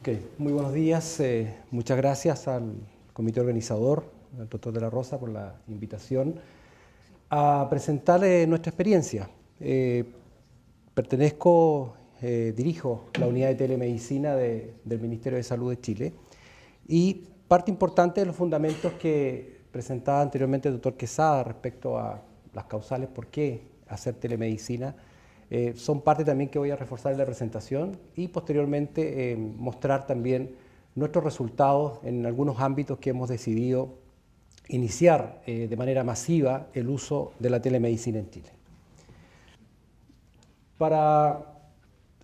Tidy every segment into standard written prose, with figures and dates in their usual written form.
Ok, muy buenos días. Muchas gracias al comité organizador, al doctor de la Rosa, por la invitación a presentar nuestra experiencia. Dirijo la unidad de telemedicina del Ministerio de Salud de Chile y parte importante de los fundamentos que presentaba anteriormente el doctor Quesada respecto a las causales por qué hacer telemedicina son parte también que voy a reforzar en la presentación y posteriormente mostrar también nuestros resultados en algunos ámbitos que hemos decidido iniciar de manera masiva el uso de la telemedicina en Chile. Para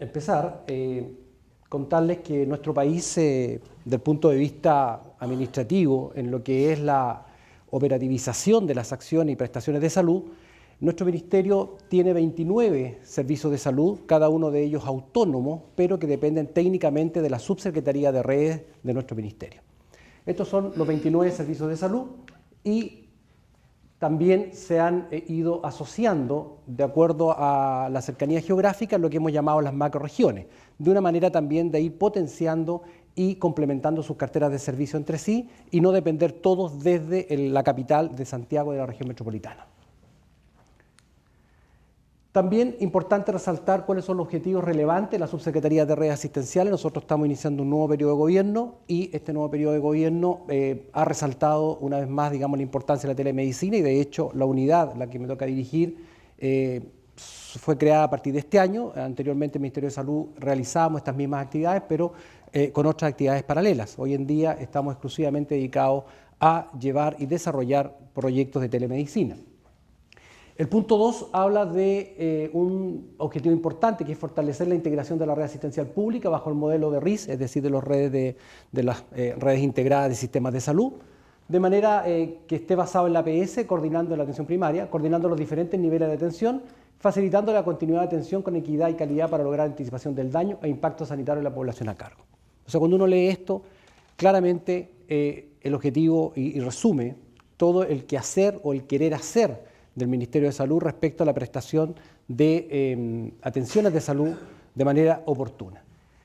empezar, contarles que nuestro país, del punto de vista administrativo, en lo que es la operativización de las acciones y prestaciones de salud, nuestro ministerio tiene 29 servicios de salud, cada uno de ellos autónomos, pero que dependen técnicamente de la Subsecretaría de Redes de nuestro ministerio. Estos son los 29 servicios de salud y también se han ido asociando, de acuerdo a la cercanía geográfica, lo que hemos llamado las macroregiones, de una manera también de ir potenciando y complementando sus carteras de servicio entre sí y no depender todos desde la capital de Santiago de la región metropolitana. También importante resaltar cuáles son los objetivos relevantes de la Subsecretaría de Redes Asistenciales. Nosotros estamos iniciando un nuevo periodo de gobierno y este nuevo periodo de gobierno ha resaltado una vez más, digamos, la importancia de la telemedicina y de hecho la unidad, la que me toca dirigir, fue creada a partir de este año. Anteriormente el Ministerio de Salud realizábamos estas mismas actividades, pero con otras actividades paralelas. Hoy en día estamos exclusivamente dedicados a llevar y desarrollar proyectos de telemedicina. El punto 2 habla de un objetivo importante, que es fortalecer la integración de la red asistencial pública bajo el modelo de RIS, es decir, de las redes integradas de sistemas de salud, de manera que esté basado en la APS, coordinando la atención primaria, coordinando los diferentes niveles de atención, facilitando la continuidad de atención con equidad y calidad para lograr anticipación del daño e impacto sanitario de la población a cargo. O sea, cuando uno lee esto, claramente el objetivo y resume todo el quehacer o el querer hacer del Ministerio de Salud respecto a la prestación de atenciones de salud de manera oportuna.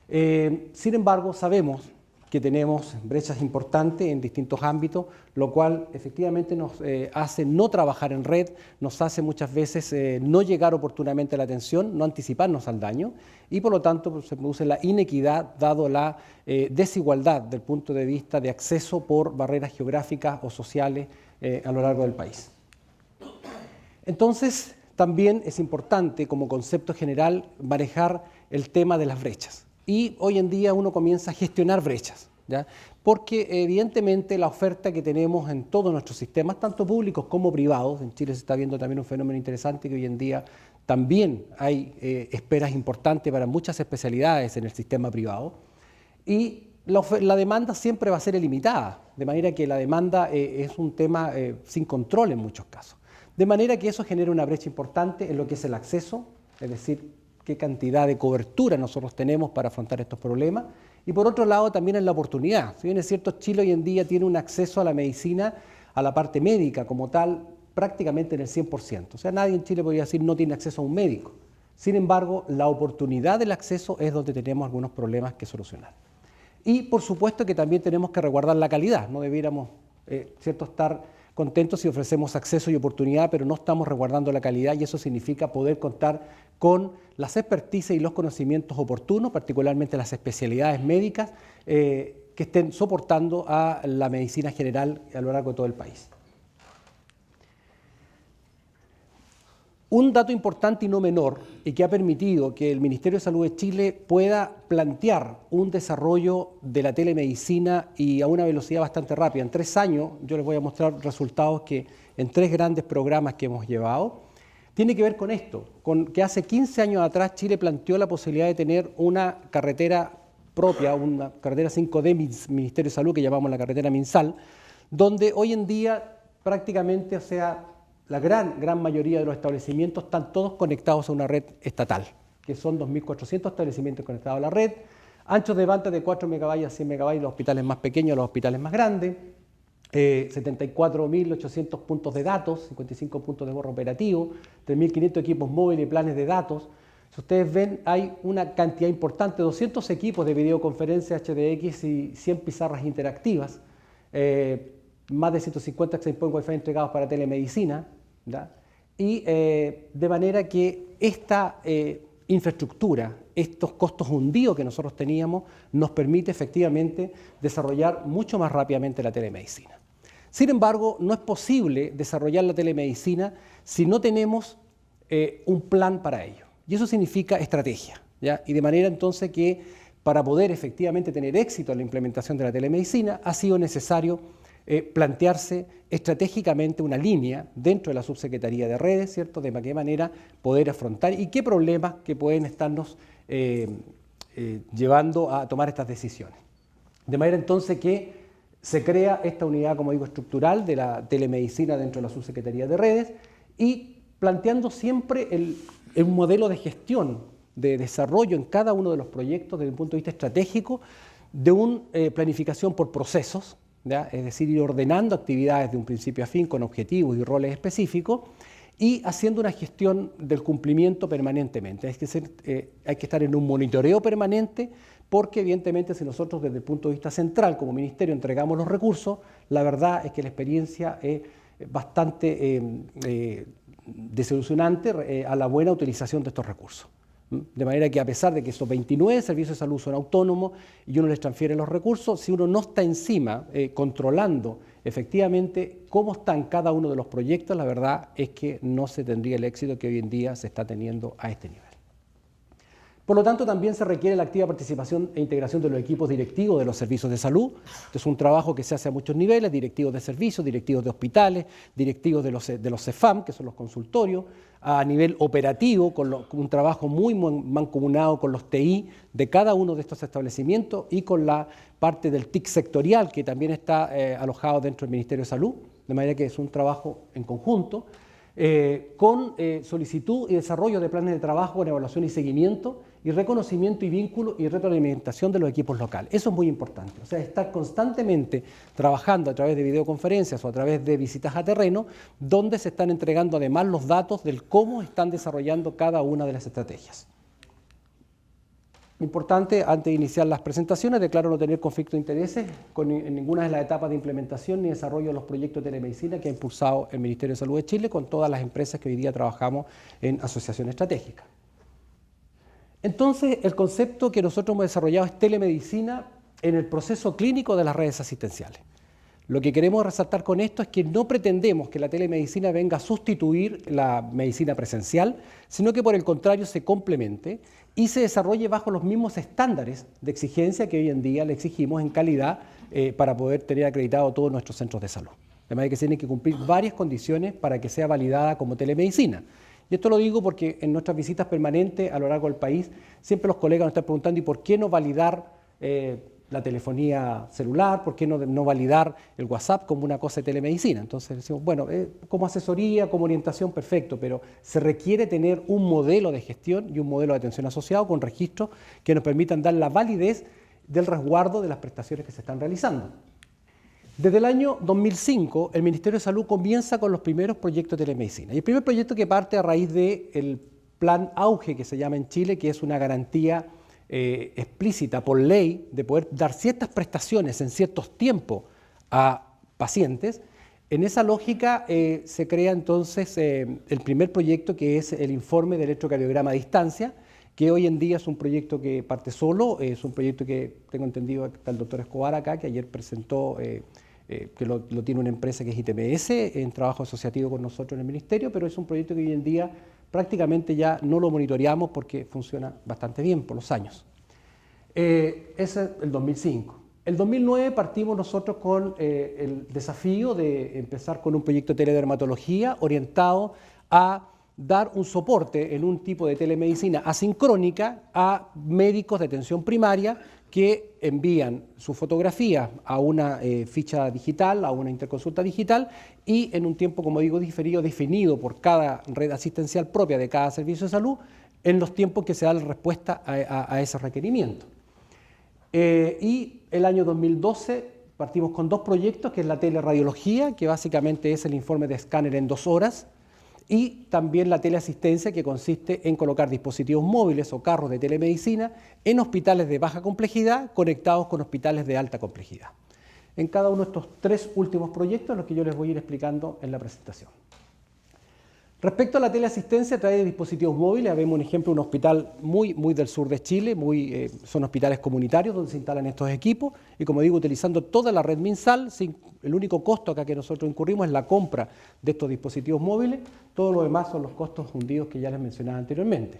Sin embargo, sabemos que tenemos brechas importantes en distintos ámbitos, lo cual efectivamente nos hace no trabajar en red, nos hace muchas veces no llegar oportunamente a la atención, no anticiparnos al daño y por lo tanto pues, se produce la inequidad dado la desigualdad del punto de vista de acceso por barreras geográficas o sociales a lo largo del país. Entonces, también es importante como concepto general manejar el tema de las brechas. Y hoy en día uno comienza a gestionar brechas, ¿ya? Porque evidentemente la oferta que tenemos en todos nuestros sistemas, tanto públicos como privados, en Chile se está viendo también un fenómeno interesante que hoy en día también hay esperas importantes para muchas especialidades en el sistema privado, y la demanda siempre va a ser ilimitada, de manera que la demanda es un tema sin control en muchos casos. De manera que eso genera una brecha importante en lo que es el acceso, es decir, qué cantidad de cobertura nosotros tenemos para afrontar estos problemas, y por otro lado también en la oportunidad. Si bien es cierto, Chile hoy en día tiene un acceso a la medicina, a la parte médica como tal, prácticamente en el 100%. O sea, nadie en Chile podría decir no tiene acceso a un médico. Sin embargo, la oportunidad del acceso es donde tenemos algunos problemas que solucionar. Y por supuesto que también tenemos que resguardar la calidad, no debiéramos estar contentos si ofrecemos acceso y oportunidad, pero no estamos resguardando la calidad y eso significa poder contar con las experticias y los conocimientos oportunos, particularmente las especialidades médicas que estén soportando a la medicina general a lo largo de todo el país. Un dato importante y no menor y que ha permitido que el Ministerio de Salud de Chile pueda plantear un desarrollo de la telemedicina y a una velocidad bastante rápida. En 3 años, yo les voy a mostrar resultados que en 3 grandes programas que hemos llevado, tiene que ver con esto, con que hace 15 años atrás Chile planteó la posibilidad de tener una carretera propia, una carretera 5D Ministerio de Salud que llamamos la carretera MinSal, donde hoy en día prácticamente, o sea, la gran mayoría de los establecimientos están todos conectados a una red estatal, que son 2.400 establecimientos conectados a la red, anchos de banda de 4 megabytes a 100 megabytes, los hospitales más pequeños, los hospitales más grandes, 74.800 puntos de datos, 55 puntos de borro operativo, 3.500 equipos móviles y planes de datos, Si ustedes ven, hay una cantidad importante, 200 equipos de videoconferencia HDX y 100 pizarras interactivas, más de 150 access point Wi-Fi entregados para telemedicina, ¿ya? Y de manera que esta infraestructura, estos costos hundidos que nosotros teníamos, nos permite efectivamente desarrollar mucho más rápidamente la telemedicina. Sin embargo, no es posible desarrollar la telemedicina si no tenemos un plan para ello. Y eso significa estrategia, ¿ya? Y de manera entonces que para poder efectivamente tener éxito en la implementación de la telemedicina ha sido necesario plantearse estratégicamente una línea dentro de la Subsecretaría de Redes, ¿cierto? De qué manera poder afrontar y qué problemas que pueden estarnos llevando a tomar estas decisiones. De manera entonces que se crea esta unidad, como digo, estructural de la telemedicina dentro de la Subsecretaría de Redes y planteando siempre un modelo de gestión, de desarrollo en cada uno de los proyectos desde un punto de vista estratégico, de una planificación por procesos, ¿ya? Es decir, ir ordenando actividades de un principio a fin con objetivos y roles específicos y haciendo una gestión del cumplimiento permanentemente. Hay que estar en un monitoreo permanente porque evidentemente si nosotros desde el punto de vista central como ministerio entregamos los recursos, la verdad es que la experiencia es bastante desilusionante a la buena utilización de estos recursos. De manera que a pesar de que esos 29 servicios de salud son autónomos y uno les transfiere los recursos, si uno no está encima controlando efectivamente cómo están cada uno de los proyectos, la verdad es que no se tendría el éxito que hoy en día se está teniendo a este nivel. Por lo tanto, también se requiere la activa participación e integración de los equipos directivos de los servicios de salud. Este es un trabajo que se hace a muchos niveles, directivos de servicios, directivos de hospitales, directivos de los CEFAM, que son los consultorios, a nivel operativo, con un trabajo muy mancomunado con los TI de cada uno de estos establecimientos y con la parte del TIC sectorial, que también está alojado dentro del Ministerio de Salud, de manera que es un trabajo en conjunto, con solicitud y desarrollo de planes de trabajo con evaluación y seguimiento, y reconocimiento y vínculo y retroalimentación de los equipos locales. Eso es muy importante. O sea, estar constantemente trabajando a través de videoconferencias o a través de visitas a terreno, donde se están entregando además los datos del cómo están desarrollando cada una de las estrategias. Importante, antes de iniciar las presentaciones, declaro no tener conflicto de intereses en ninguna de las etapas de implementación ni desarrollo de los proyectos de telemedicina que ha impulsado el Ministerio de Salud de Chile con todas las empresas que hoy día trabajamos en asociación estratégica. Entonces, el concepto que nosotros hemos desarrollado es telemedicina en el proceso clínico de las redes asistenciales. Lo que queremos resaltar con esto es que no pretendemos que la telemedicina venga a sustituir la medicina presencial, sino que por el contrario se complemente y se desarrolle bajo los mismos estándares de exigencia que hoy en día le exigimos en calidad para poder tener acreditados todos nuestros centros de salud. De manera que se tienen que cumplir varias condiciones para que sea validada como telemedicina. Y esto lo digo porque en nuestras visitas permanentes a lo largo del país, siempre los colegas nos están preguntando ¿y por qué no validar la telefonía celular? ¿Por qué no validar el WhatsApp como una cosa de telemedicina? Entonces decimos, bueno, como asesoría, como orientación, perfecto, pero se requiere tener un modelo de gestión y un modelo de atención asociado con registros que nos permitan dar la validez del resguardo de las prestaciones que se están realizando. Desde el año 2005, el Ministerio de Salud comienza con los primeros proyectos de telemedicina. Y el primer proyecto que parte a raíz del Plan Auge, que se llama en Chile, que es una garantía explícita por ley de poder dar ciertas prestaciones en ciertos tiempos a pacientes. En esa lógica se crea entonces el primer proyecto, que es el informe de electrocardiograma a distancia, que hoy en día es un proyecto que parte solo, es un proyecto que tengo entendido que está el doctor Escobar acá, que ayer presentó, que lo tiene una empresa que es ITMS, en trabajo asociativo con nosotros en el Ministerio, pero es un proyecto que hoy en día prácticamente ya no lo monitoreamos porque funciona bastante bien por los años. Ese es el 2005. El 2009 partimos nosotros con el desafío de empezar con un proyecto de teledermatología orientado a dar un soporte en un tipo de telemedicina asincrónica a médicos de atención primaria que envían su fotografía a una ficha digital, a una interconsulta digital y en un tiempo, como digo, diferido, definido por cada red asistencial propia de cada servicio de salud, en los tiempos que se da la respuesta a ese requerimiento. Y el año 2012 partimos con dos proyectos, que es la teleradiología, que básicamente es el informe de escáner en 2 horas, y también la teleasistencia, que consiste en colocar dispositivos móviles o carros de telemedicina en hospitales de baja complejidad conectados con hospitales de alta complejidad. En cada uno de estos tres últimos proyectos, los que yo les voy a ir explicando en la presentación. Respecto a la teleasistencia a través de dispositivos móviles, vemos un ejemplo de un hospital muy del sur de Chile, son hospitales comunitarios donde se instalan estos equipos y, como digo, utilizando toda la red MinSal. El único costo acá que nosotros incurrimos es la compra de estos dispositivos móviles, todo lo demás son los costos fundidos que ya les mencionaba anteriormente.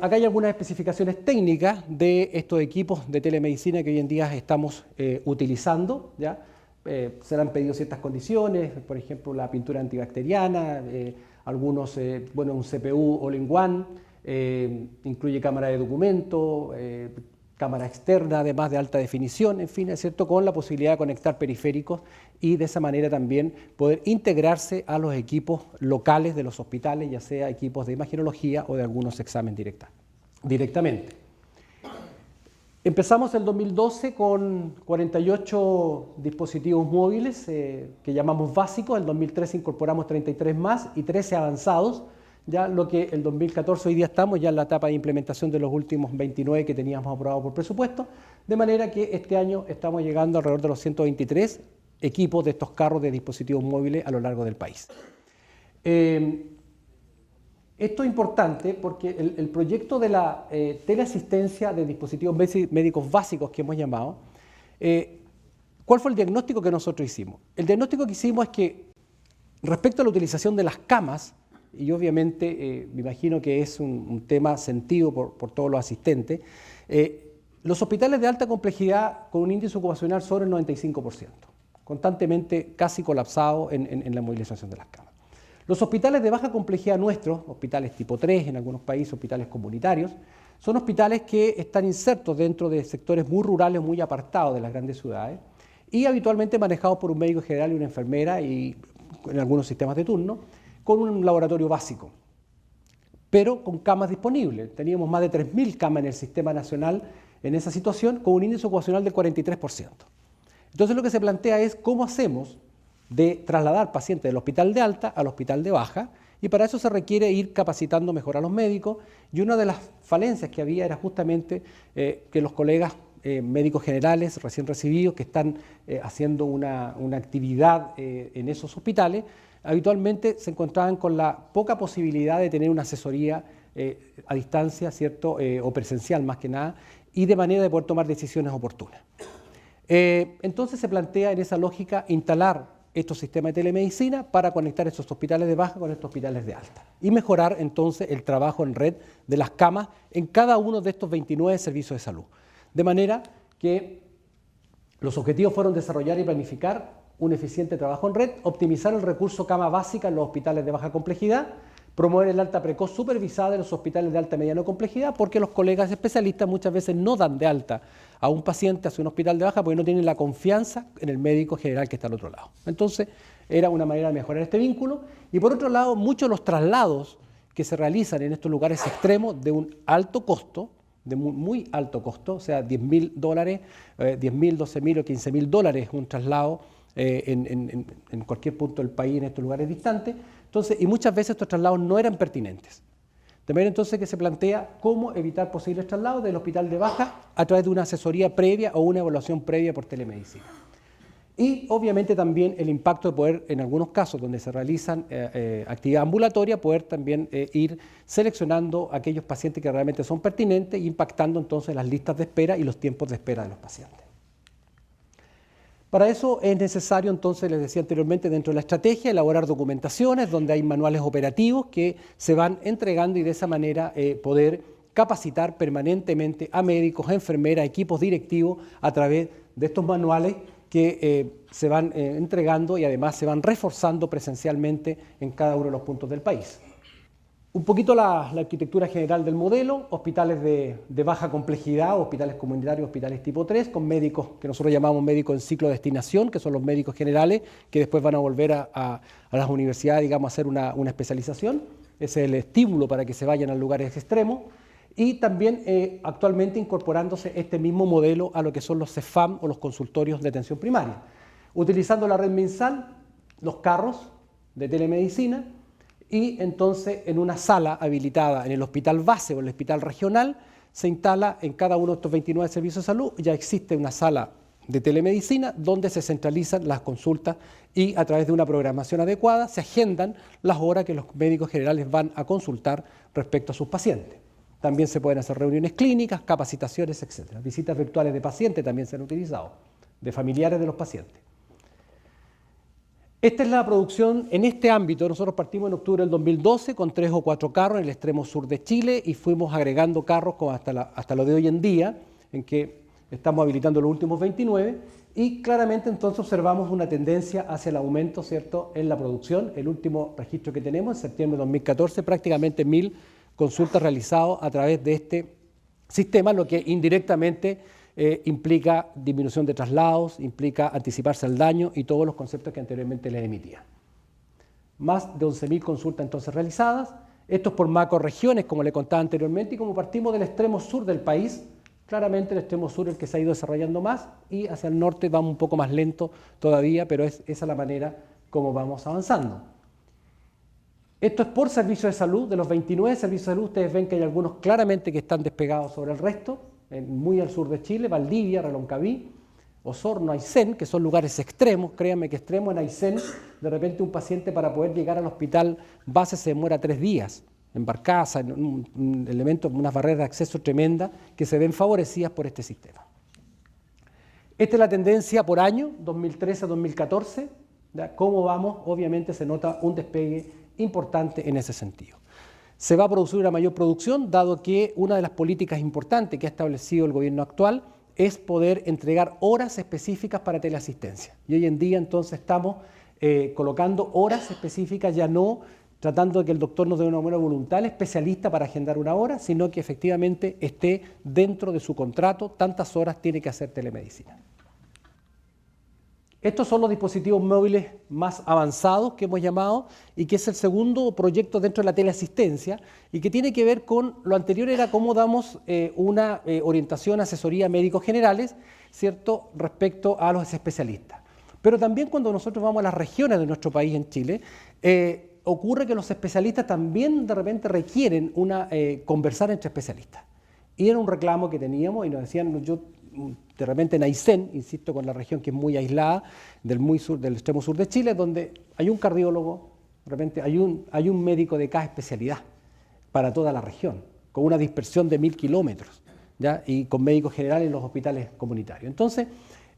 Acá hay algunas especificaciones técnicas de estos equipos de telemedicina que hoy en día estamos utilizando, ¿ya? Se le han pedido ciertas condiciones, por ejemplo la pintura antibacteriana, un CPU all-in-one, incluye cámara de documento, cámara externa además de alta definición, en fin, es cierto, con la posibilidad de conectar periféricos y de esa manera también poder integrarse a los equipos locales de los hospitales, ya sea equipos de imagenología o de algunos exámenes directamente. Empezamos el 2012 con 48 dispositivos móviles que llamamos básicos, el 2013 incorporamos 33 más y 13 avanzados, ya lo que el 2014 hoy día estamos ya en la etapa de implementación de los últimos 29 que teníamos aprobados por presupuesto, de manera que este año estamos llegando alrededor de los 123 equipos de estos carros de dispositivos móviles a lo largo del país. Esto es importante porque el proyecto de la teleasistencia de dispositivos médicos básicos que hemos llamado, ¿cuál fue el diagnóstico que nosotros hicimos? El diagnóstico que hicimos es que respecto a la utilización de las camas, y obviamente me imagino que es un tema sentido por todos los asistentes, los hospitales de alta complejidad con un índice ocupacional sobre el 95%, constantemente casi colapsados en la movilización de las camas. Los hospitales de baja complejidad nuestros, hospitales tipo 3 en algunos países, hospitales comunitarios, son hospitales que están insertos dentro de sectores muy rurales, muy apartados de las grandes ciudades y habitualmente manejados por un médico general y una enfermera y en algunos sistemas de turno, con un laboratorio básico, pero con camas disponibles. Teníamos más de 3.000 camas en el sistema nacional en esa situación con un índice ocupacional del 43%. Entonces lo que se plantea es cómo hacemos de trasladar pacientes del hospital de alta al hospital de baja, y para eso se requiere ir capacitando mejor a los médicos, y una de las falencias que había era justamente que los colegas médicos generales recién recibidos que están haciendo una actividad en esos hospitales, habitualmente se encontraban con la poca posibilidad de tener una asesoría a distancia, ¿cierto? O presencial más que nada, y de manera de poder tomar decisiones oportunas. Entonces se plantea en esa lógica instalar estos sistemas de telemedicina para conectar estos hospitales de baja con estos hospitales de alta y mejorar entonces el trabajo en red de las camas en cada uno de estos 29 servicios de salud. De manera que los objetivos fueron desarrollar y planificar un eficiente trabajo en red, optimizar el recurso cama básica en los hospitales de baja complejidad, promover el alta precoz supervisada en los hospitales de alta y mediana complejidad, porque los colegas especialistas muchas veces no dan de alta a un paciente hacia un hospital de baja porque no tienen la confianza en el médico general que está al otro lado. Entonces, era una manera de mejorar este vínculo. Y por otro lado, muchos de los traslados que se realizan en estos lugares extremos de un alto costo, de muy alto costo, o sea, $10.000, $10.000, $12.000 o $15.000 un traslado en cualquier punto del país, en estos lugares distantes. Entonces, y muchas veces estos traslados no eran pertinentes. De manera entonces que se plantea cómo evitar posibles traslados del hospital de baja a través de una asesoría previa o una evaluación previa por telemedicina. Y obviamente también el impacto de poder, en algunos casos donde se realizan actividad ambulatoria, poder también ir seleccionando aquellos pacientes que realmente son pertinentes e impactando entonces las listas de espera y los tiempos de espera de los pacientes. Para eso es necesario, entonces, les decía anteriormente, dentro de la estrategia, elaborar documentaciones donde hay manuales operativos que se van entregando y de esa manera poder capacitar permanentemente a médicos, a enfermeras, equipos directivos a través de estos manuales que se van entregando y además se van reforzando presencialmente en cada uno de los puntos del país. Un poquito la arquitectura general del modelo: hospitales de baja complejidad, hospitales comunitarios, hospitales tipo 3, con médicos que nosotros llamamos médicos en ciclo de destinación, que son los médicos generales, que después van a volver a las universidades, digamos, a hacer una especialización. Ese es el estímulo para que se vayan a lugares extremos. Y también actualmente incorporándose este mismo modelo a lo que son los CEFAM o los consultorios de atención primaria, utilizando la red MinSal, los carros de telemedicina, y entonces en una sala habilitada en el hospital base o el hospital regional se instala en cada uno de estos 29 servicios de salud, ya existe una sala de telemedicina donde se centralizan las consultas y a través de una programación adecuada se agendan las horas que los médicos generales van a consultar respecto a sus pacientes. También se pueden hacer reuniones clínicas, capacitaciones, etc. Visitas virtuales de pacientes también se han utilizado, de familiares de los pacientes. Esta es la producción en este ámbito. Nosotros partimos en octubre del 2012 con 3 o 4 carros en el extremo sur de Chile y fuimos agregando carros hasta lo de hoy en día, en que estamos habilitando los últimos 29 y claramente entonces observamos una tendencia hacia el aumento, ¿cierto?, en la producción. El último registro que tenemos en septiembre de 2014, prácticamente 1000 consultas realizadas a través de este sistema, lo que indirectamente implica disminución de traslados, implica anticiparse al daño y todos los conceptos que anteriormente les emitía. Más de 11.000 consultas entonces realizadas, esto es por macroregiones, como le contaba anteriormente, y como partimos del extremo sur del país, claramente el extremo sur es el que se ha ido desarrollando más y hacia el norte vamos un poco más lento todavía, pero esa es la manera como vamos avanzando. Esto es por servicio de salud. De los 29 servicios de salud, ustedes ven que hay algunos claramente que están despegados sobre el resto, muy al sur de Chile, Valdivia, Reloncaví, Osorno, Aysén, que son lugares extremos. Créanme que extremos en Aysén, de repente un paciente para poder llegar al hospital base se demora 3 días, en barcaza, en un elemento, unas barreras de acceso tremendas que se ven favorecidas por este sistema. Esta es la tendencia por año, 2013 a 2014, ¿ya? Cómo vamos, obviamente se nota un despegue importante en ese sentido. Se va a producir una mayor producción, dado que una de las políticas importantes que ha establecido el gobierno actual es poder entregar horas específicas para teleasistencia. Y hoy en día entonces estamos colocando horas específicas, ya no tratando de que el doctor nos dé una buena voluntad al especialista para agendar una hora, sino que efectivamente esté dentro de su contrato, tantas horas tiene que hacer telemedicina. Estos son los dispositivos móviles más avanzados que hemos llamado y que es el segundo proyecto dentro de la teleasistencia y que tiene que ver con lo anterior, era cómo damos una orientación, asesoría a médicos generales, ¿cierto?, respecto a los especialistas. Pero también cuando nosotros vamos a las regiones de nuestro país en Chile, ocurre que los especialistas también de repente requieren conversar entre especialistas. Y era un reclamo que teníamos y nos decían, de repente en Aysén, insisto, con la región que es muy aislada, del extremo sur de Chile, donde hay un cardiólogo, de repente hay un médico de cada especialidad para toda la región, con una dispersión de 1000 kilómetros, ¿ya? Y con médicos generales en los hospitales comunitarios. Entonces,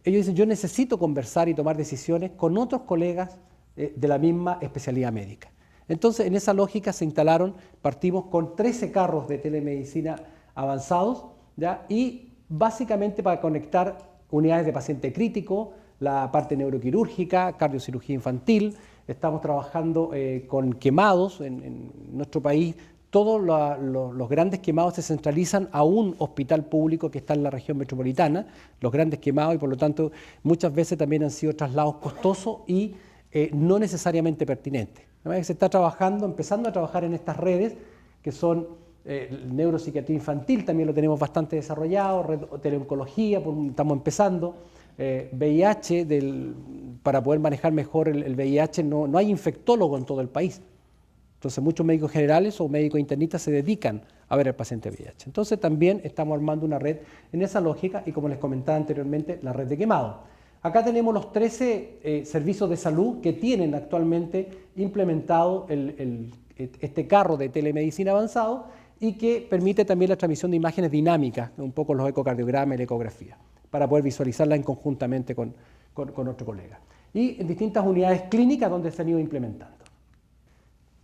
ellos dicen, yo necesito conversar y tomar decisiones con otros colegas de la misma especialidad médica. Entonces, en esa lógica se instalaron, partimos con 13 carros de telemedicina avanzados, ¿ya? Y básicamente para conectar unidades de paciente crítico, la parte neuroquirúrgica, cardiocirugía infantil. Estamos trabajando con quemados en nuestro país. Todos los grandes quemados se centralizan a un hospital público que está en la región metropolitana, los grandes quemados, y por lo tanto muchas veces también han sido traslados costosos y no necesariamente pertinentes. Se está trabajando, empezando a trabajar en estas redes que son neuropsiquiatría infantil, también lo tenemos bastante desarrollado, red teleoncología, estamos empezando, VIH, para poder manejar mejor el VIH, no hay infectólogo en todo el país. Entonces muchos médicos generales o médicos internistas se dedican a ver al paciente VIH. Entonces también estamos armando una red en esa lógica y como les comentaba anteriormente, la red de quemado. Acá tenemos los 13 servicios de salud que tienen actualmente implementado este carro de telemedicina avanzado y que permite también la transmisión de imágenes dinámicas, un poco los ecocardiogramas y la ecografía, para poder visualizarla conjuntamente con otro colega. Y en distintas unidades clínicas donde se han ido implementando.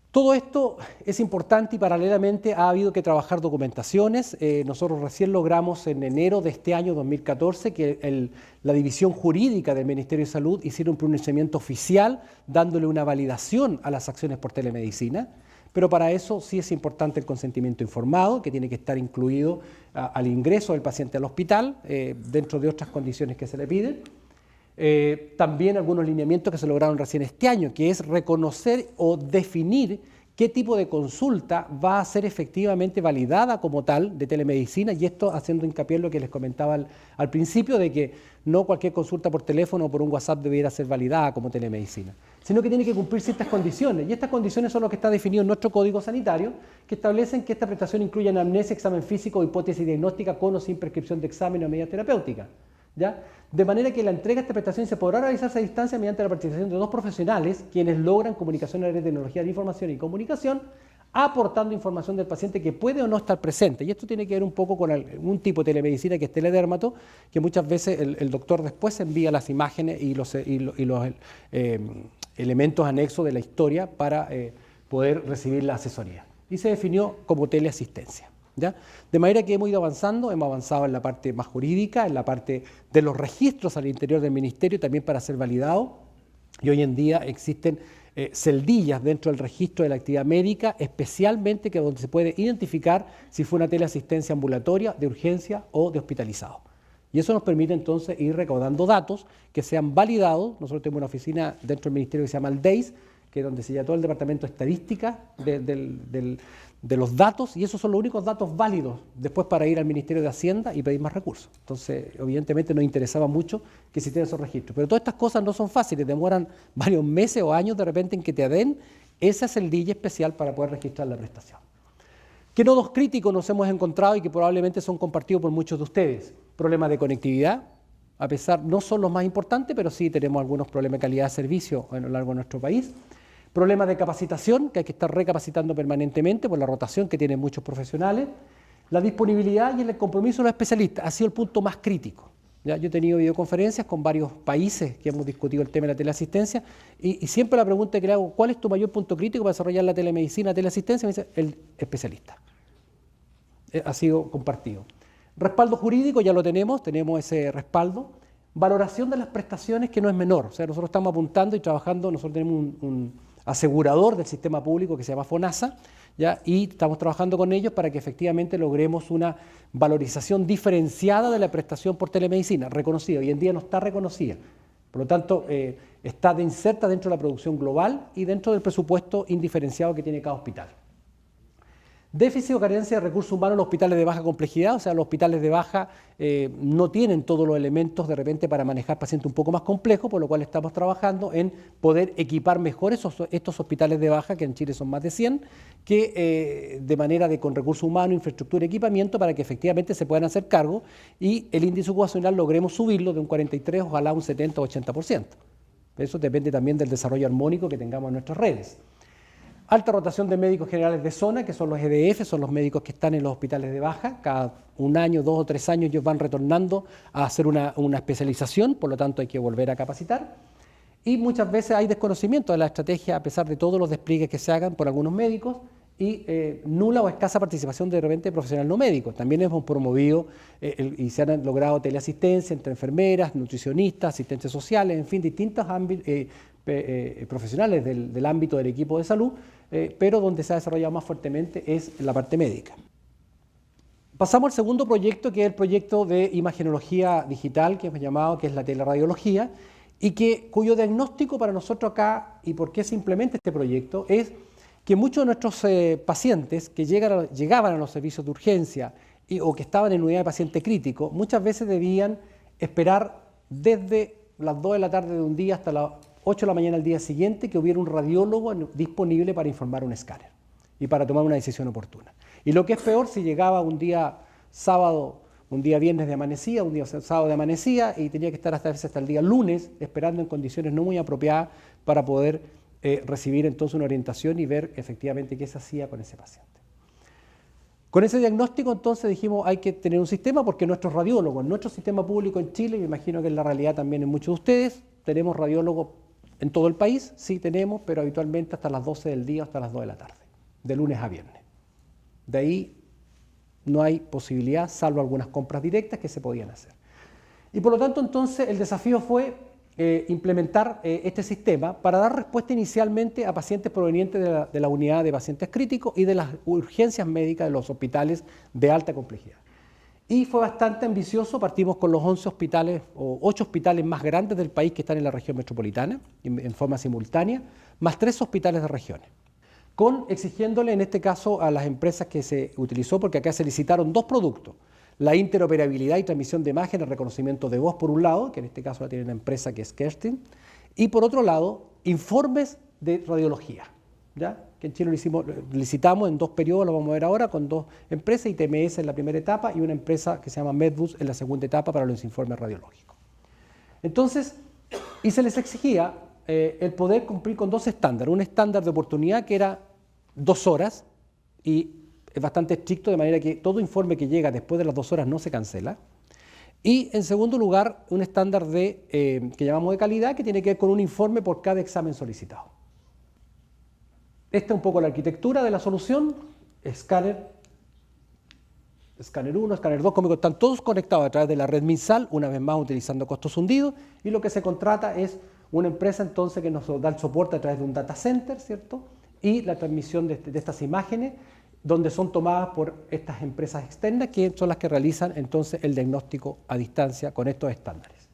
Todo esto es importante y paralelamente ha habido que trabajar documentaciones. Nosotros recién logramos en enero de este año 2014 que la división jurídica del Ministerio de Salud hiciera un pronunciamiento oficial dándole una validación a las acciones por telemedicina, pero para eso sí es importante el consentimiento informado, que tiene que estar incluido al ingreso del paciente al hospital, dentro de otras condiciones que se le piden. También algunos lineamientos que se lograron recién este año, que es reconocer o definir qué tipo de consulta va a ser efectivamente validada como tal de telemedicina, y esto haciendo hincapié en lo que les comentaba al principio, de que no cualquier consulta por teléfono o por un WhatsApp debiera ser validada como telemedicina, sino que tiene que cumplir ciertas condiciones, y estas condiciones son lo que está definido en nuestro Código Sanitario, que establecen que esta prestación incluye anamnesia, examen físico, hipótesis diagnóstica con o sin prescripción de examen o medidas terapéuticas, ¿ya? De manera que la entrega de esta prestación se podrá realizarse a distancia mediante la participación de 2 profesionales, quienes logran comunicación en áreas de tecnología de información y comunicación, aportando información del paciente que puede o no estar presente. Y esto tiene que ver un poco con un tipo de telemedicina que es teledérmato, que muchas veces el doctor después envía las imágenes y los elementos anexos de la historia para poder recibir la asesoría. Y se definió como teleasistencia, ¿ya? De manera que hemos ido avanzando, hemos avanzado en la parte más jurídica, en la parte de los registros al interior del ministerio, también para ser validado, y hoy en día existen celdillas dentro del registro de la actividad médica, especialmente donde se puede identificar si fue una teleasistencia ambulatoria, de urgencia o de hospitalizado. Y eso nos permite entonces ir recaudando datos que sean validados. Nosotros tenemos una oficina dentro del ministerio que se llama el DEIS, que es donde se llama todo el departamento de estadística de los datos, y esos son los únicos datos válidos después para ir al Ministerio de Hacienda y pedir más recursos. Entonces, evidentemente nos interesaba mucho que existieran esos registros. Pero todas estas cosas no son fáciles, demoran varios meses o años de repente en que te den esa celdilla especial para poder registrar la prestación. ¿Qué nodos críticos nos hemos encontrado y que probablemente son compartidos por muchos de ustedes? Problemas de conectividad, a pesar, no son los más importantes, pero sí tenemos algunos problemas de calidad de servicio a lo largo de nuestro país. Problemas de capacitación, que hay que estar recapacitando permanentemente por la rotación que tienen muchos profesionales. La disponibilidad y el compromiso de los especialistas ha sido el punto más crítico. ¿Ya? Yo he tenido videoconferencias con varios países que hemos discutido el tema de la teleasistencia y siempre la pregunta que le hago, ¿cuál es tu mayor punto crítico para desarrollar la telemedicina, teleasistencia? Me dice, el especialista. Ha sido compartido. Respaldo jurídico, ya lo tenemos ese respaldo. Valoración de las prestaciones, que no es menor. O sea, nosotros estamos apuntando y trabajando, nosotros tenemos un asegurador del sistema público que se llama FONASA, ¿ya? Y estamos trabajando con ellos para que efectivamente logremos una valorización diferenciada de la prestación por telemedicina, reconocida. Hoy en día no está reconocida, por lo tanto está inserta dentro de la producción global y dentro del presupuesto indiferenciado que tiene cada hospital. Déficit o carencia de recursos humanos en los hospitales de baja complejidad, o sea, los hospitales de baja no tienen todos los elementos de repente para manejar pacientes un poco más complejos, por lo cual estamos trabajando en poder equipar mejor estos hospitales de baja, que en Chile son más de 100, que de manera con recursos humanos, infraestructura y equipamiento, para que efectivamente se puedan hacer cargo y el índice ocupacional logremos subirlo de un 43, ojalá a un 70 o 80%. Eso depende también del desarrollo armónico que tengamos en nuestras redes. Alta rotación de médicos generales de zona, que son los EDF, son los médicos que están en los hospitales de baja. Cada un año, 2 o 3 años ellos van retornando a hacer una especialización, por lo tanto hay que volver a capacitar. Y muchas veces hay desconocimiento de la estrategia, a pesar de todos los despliegues que se hagan por algunos médicos, y nula o escasa participación de repente de profesionales no médicos. También hemos promovido y se han logrado teleasistencia entre enfermeras, nutricionistas, asistentes sociales, en fin, distintos profesionales del ámbito del equipo de salud, pero donde se ha desarrollado más fuertemente es la parte médica. Pasamos al segundo proyecto, que es el proyecto de imagenología digital, que hemos llamado, que es la teleradiología, y cuyo diagnóstico para nosotros acá, y por qué se implementa este proyecto, es que muchos de nuestros pacientes que llegaban a los servicios de urgencia o que estaban en unidad de paciente crítico, muchas veces debían esperar desde las 2 de la tarde de un día hasta las 8 de la mañana del día siguiente que hubiera un radiólogo disponible para informar un escáner y para tomar una decisión oportuna. Y lo que es peor, si llegaba un día sábado, un día viernes de amanecida, un día sábado de amanecida y tenía que estar hasta el día lunes esperando en condiciones no muy apropiadas para poder recibir entonces una orientación y ver efectivamente qué se hacía con ese paciente. Con ese diagnóstico entonces dijimos hay que tener un sistema, porque nuestros radiólogos, nuestro sistema público en Chile, me imagino que es la realidad también en muchos de ustedes, tenemos radiólogos en todo el país, sí tenemos, pero habitualmente hasta las 12 del día, hasta las 2 de la tarde, de lunes a viernes. De ahí no hay posibilidad, salvo algunas compras directas que se podían hacer. Y por lo tanto entonces el desafío fue implementar este sistema para dar respuesta inicialmente a pacientes provenientes de la unidad de pacientes críticos y de las urgencias médicas de los hospitales de alta complejidad. Y fue bastante ambicioso, partimos con los 11 hospitales o 8 hospitales más grandes del país que están en la región metropolitana en forma simultánea, más 3 hospitales de regiones. exigiéndole en este caso a las empresas que se utilizó, porque acá se licitaron dos productos: la interoperabilidad y transmisión de imagen, el reconocimiento de voz por un lado, que en este caso la tiene una empresa que es Kerstin, y por otro lado, informes de radiología, ¿ya? Que en Chile licitamos en dos periodos, lo vamos a ver ahora, con dos empresas, ITMS en la primera etapa y una empresa que se llama Medbus en la segunda etapa para los informes radiológicos. Entonces, y se les exigía el poder cumplir con dos estándares: un estándar de oportunidad que era 2 horas, y es bastante estricto, de manera que todo informe que llega después de las 2 horas no se cancela. Y en segundo lugar, un estándar que llamamos de calidad, que tiene que ver con un informe por cada examen solicitado. Esta es un poco la arquitectura de la solución: escáner 1, escáner 2, como están todos conectados a través de la red MinSal, una vez más utilizando costos hundidos, y lo que se contrata es una empresa entonces que nos da el soporte a través de un data center, ¿cierto? Y la transmisión de estas imágenes, donde son tomadas por estas empresas externas, que son las que realizan entonces el diagnóstico a distancia con estos estándares.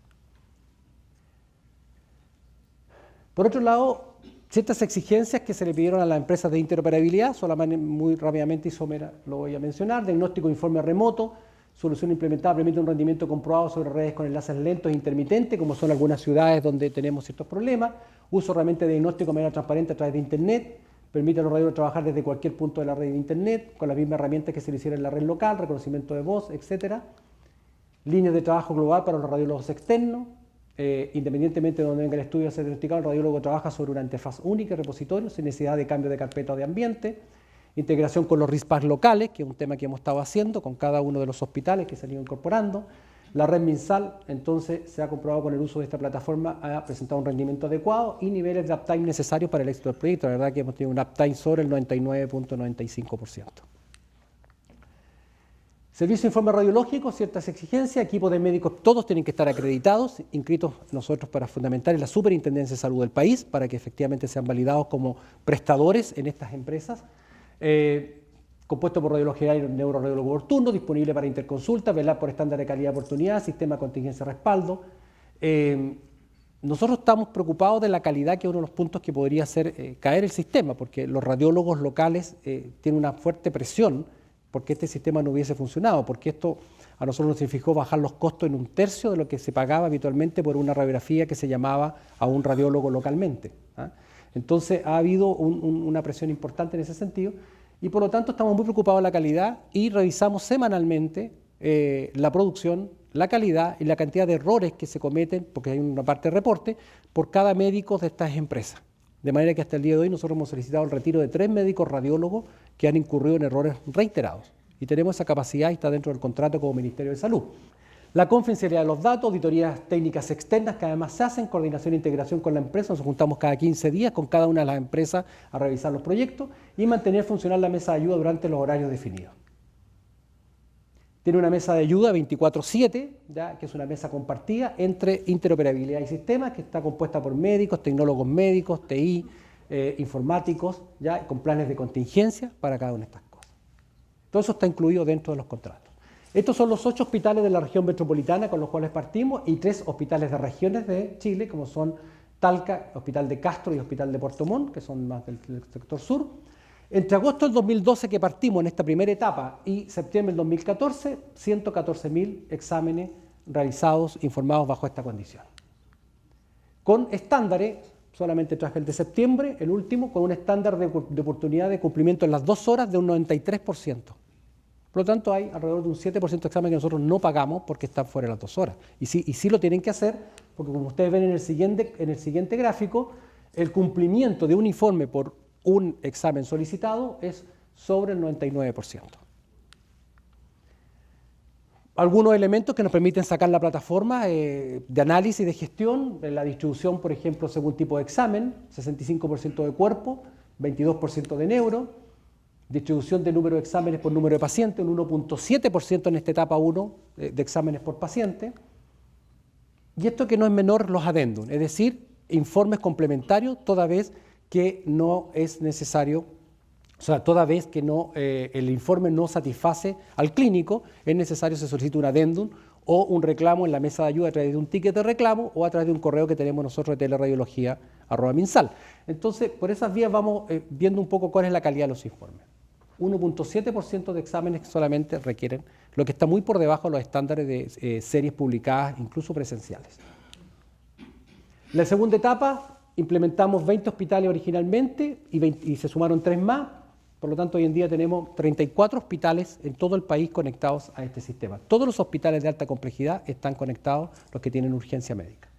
Por otro lado, ciertas exigencias que se le pidieron a las empresas de interoperabilidad, solamente muy rápidamente y somera lo voy a mencionar: diagnóstico de informe remoto, solución implementada permite un rendimiento comprobado sobre redes con enlaces lentos e intermitentes, como son algunas ciudades donde tenemos ciertos problemas; uso realmente de diagnóstico de manera transparente a través de Internet, permite a los radiólogos trabajar desde cualquier punto de la red de Internet, con las mismas herramientas que se le hiciera en la red local, reconocimiento de voz, etc. Líneas de trabajo global para los radiólogos externos. Independientemente de donde venga el estudio a ser diagnosticado, el radiólogo trabaja sobre una interfaz única y repositorio, sin necesidad de cambio de carpeta o de ambiente. Integración con los RISPAC locales, que es un tema que hemos estado haciendo con cada uno de los hospitales que se han ido incorporando. La red MinSal, entonces, se ha comprobado con el uso de esta plataforma, ha presentado un rendimiento adecuado y niveles de uptime necesarios para el éxito del proyecto. La verdad que hemos tenido un uptime sobre el 99.95%. Servicio de informe radiológico, ciertas exigencias: equipos de médicos, todos tienen que estar acreditados, inscritos nosotros para fundamentar en la Superintendencia de Salud del país, para que efectivamente sean validados como prestadores en estas empresas. Compuesto por radiología y neuroradiólogo por turno, disponible para interconsulta, velar por estándar de calidad de oportunidad, sistema de contingencia y respaldo. Nosotros estamos preocupados de la calidad, que es uno de los puntos que podría hacer caer el sistema, porque los radiólogos locales tienen una fuerte presión porque este sistema no hubiese funcionado, porque esto a nosotros nos significó bajar los costos en 1/3 de lo que se pagaba habitualmente por una radiografía que se llamaba a un radiólogo localmente. Entonces ha habido una presión importante en ese sentido, y por lo tanto estamos muy preocupados de la calidad y revisamos semanalmente la producción, la calidad y la cantidad de errores que se cometen, porque hay una parte de reporte, por cada médico de estas empresas. De manera que hasta el día de hoy nosotros hemos solicitado el retiro de 3 médicos radiólogos que han incurrido en errores reiterados. Y tenemos esa capacidad y está dentro del contrato como Ministerio de Salud. La confidencialidad de los datos, auditorías técnicas externas que además se hacen, coordinación e integración con la empresa. Nos juntamos cada 15 días con cada una de las empresas a revisar los proyectos y mantener funcional la mesa de ayuda durante los horarios definidos. Tiene una mesa de ayuda 24/7, que es una mesa compartida entre interoperabilidad y sistemas, que está compuesta por médicos, tecnólogos médicos, TI, informáticos, con planes de contingencia para cada una de estas cosas. Todo eso está incluido dentro de los contratos. Estos son los 8 hospitales de la región metropolitana con los cuales partimos, y 3 hospitales de regiones de Chile, como son Talca, Hospital de Castro y Hospital de Puerto Montt, que son más del sector sur. Entre agosto del 2012, que partimos en esta primera etapa, y septiembre del 2014, 114.000 exámenes realizados, informados bajo esta condición. Con estándares, solamente traje el de septiembre, el último, con un estándar de oportunidad de cumplimiento en las 2 horas de un 93%. Por lo tanto, hay alrededor de un 7% de exámenes que nosotros no pagamos porque están fuera de las 2 horas. Y sí lo tienen que hacer, porque como ustedes ven en el siguiente gráfico, el cumplimiento de un informe por un examen solicitado es sobre el 99%. Algunos elementos que nos permiten sacar la plataforma de análisis y de gestión, la distribución, por ejemplo, según tipo de examen: 65% de cuerpo, 22% de neuro, distribución de número de exámenes por número de pacientes, un 1.7% en esta etapa 1 de exámenes por paciente, y esto que no es menor, los adendum, es decir, informes complementarios toda vez que no es necesario, o sea, toda vez que el informe no satisface al clínico, es necesario, se solicita un adendum o un reclamo en la mesa de ayuda a través de un ticket de reclamo o a través de un correo que tenemos nosotros de teleradiología@minsal. Entonces, por esas vías vamos viendo un poco cuál es la calidad de los informes. 1.7% de exámenes solamente requieren, lo que está muy por debajo de los estándares de series publicadas, incluso presenciales. La segunda etapa, implementamos 20 hospitales originalmente y se sumaron 3 más. Por lo tanto, hoy en día tenemos 34 hospitales en todo el país conectados a este sistema. Todos los hospitales de alta complejidad están conectados, los que tienen urgencia médica.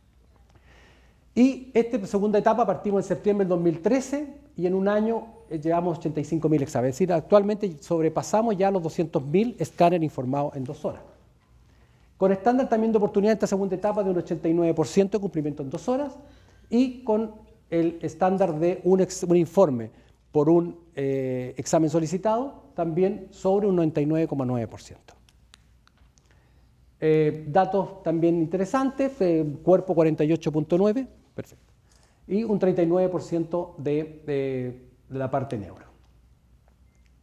Y esta segunda etapa partimos en septiembre del 2013 y en un año llevamos 85.000 exámenes. Es decir, actualmente sobrepasamos ya los 200.000 escáneres informados en 2 horas. Con estándar también de oportunidad en esta segunda etapa de un 89% de cumplimiento en 2 horas y con el estándar de un informe por un examen solicitado también sobre un 99,9%. Datos también interesantes, cuerpo 48.9%, perfecto, y un 39% de la parte neuro.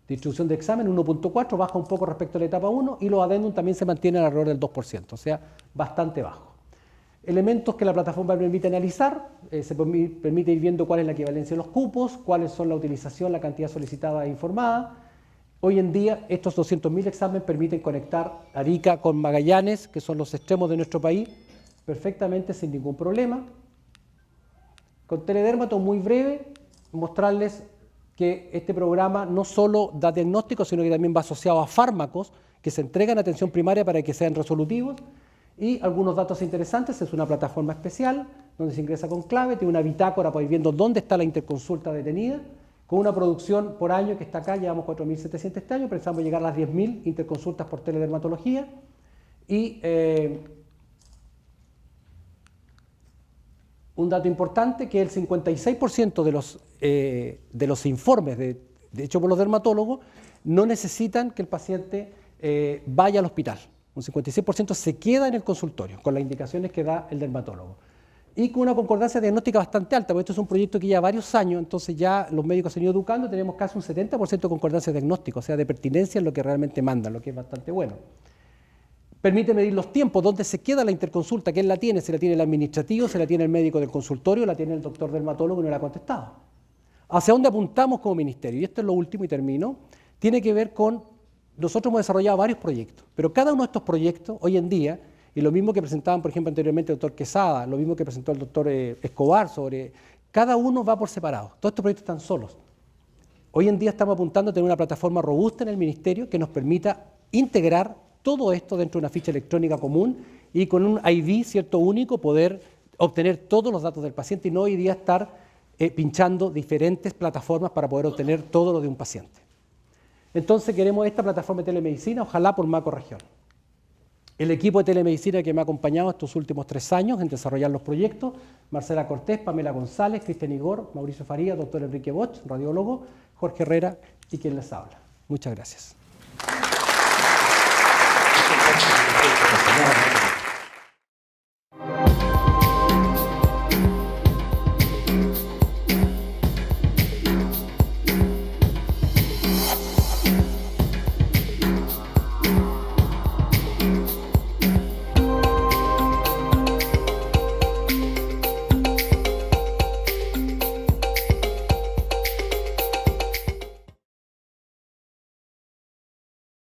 Distribución de examen 1.4, baja un poco respecto a la etapa 1 y los adendum también se mantienen alrededor del 2%, o sea, bastante bajo. Elementos que la plataforma permite analizar, se permite ir viendo cuál es la equivalencia de los cupos, cuáles son la utilización, la cantidad solicitada e informada. Hoy en día estos 200.000 exámenes permiten conectar Arica con Magallanes, que son los extremos de nuestro país, perfectamente sin ningún problema. Con Teledermato, muy breve, mostrarles que este programa no solo da diagnóstico, sino que también va asociado a fármacos que se entregan a atención primaria para que sean resolutivos. Y algunos datos interesantes, es una plataforma especial donde se ingresa con clave, tiene una bitácora para ir viendo dónde está la interconsulta detenida, con una producción por año que está acá, llevamos 4.700 este año, pensamos llegar a las 10.000 interconsultas por teledermatología y un dato importante que el 56% de los informes de hecho por los dermatólogos no necesitan que el paciente vaya al hospital. Un 56% se queda en el consultorio con las indicaciones que da el dermatólogo. Y con una concordancia diagnóstica bastante alta, porque esto es un proyecto que lleva varios años, entonces ya los médicos se han ido educando, tenemos casi un 70% de concordancia diagnóstica, o sea, de pertinencia en lo que realmente mandan, lo que es bastante bueno. Permite medir los tiempos, dónde se queda la interconsulta, quién la tiene, se la tiene el administrativo, se la tiene el médico del consultorio, la tiene el doctor dermatólogo y no la ha contestado. ¿Hacia dónde apuntamos como ministerio? Y esto es lo último y termino. Tiene que ver con, nosotros hemos desarrollado varios proyectos, pero cada uno de estos proyectos hoy en día, y lo mismo que presentaban, por ejemplo, anteriormente el doctor Quesada, lo mismo que presentó el doctor Escobar, cada uno va por separado. Todos estos proyectos están solos. Hoy en día estamos apuntando a tener una plataforma robusta en el ministerio que nos permita integrar todo esto dentro de una ficha electrónica común y con un ID, cierto, único, poder obtener todos los datos del paciente y no hoy día estar pinchando diferentes plataformas para poder obtener todo lo de un paciente. Entonces queremos esta plataforma de telemedicina, ojalá por macrorregión. El equipo de telemedicina que me ha acompañado estos últimos 3 años en desarrollar los proyectos, Marcela Cortés, Pamela González, Cristian Igor, Mauricio Faría, doctor Enrique Bosch, radiólogo, Jorge Herrera y quien les habla. Muchas gracias.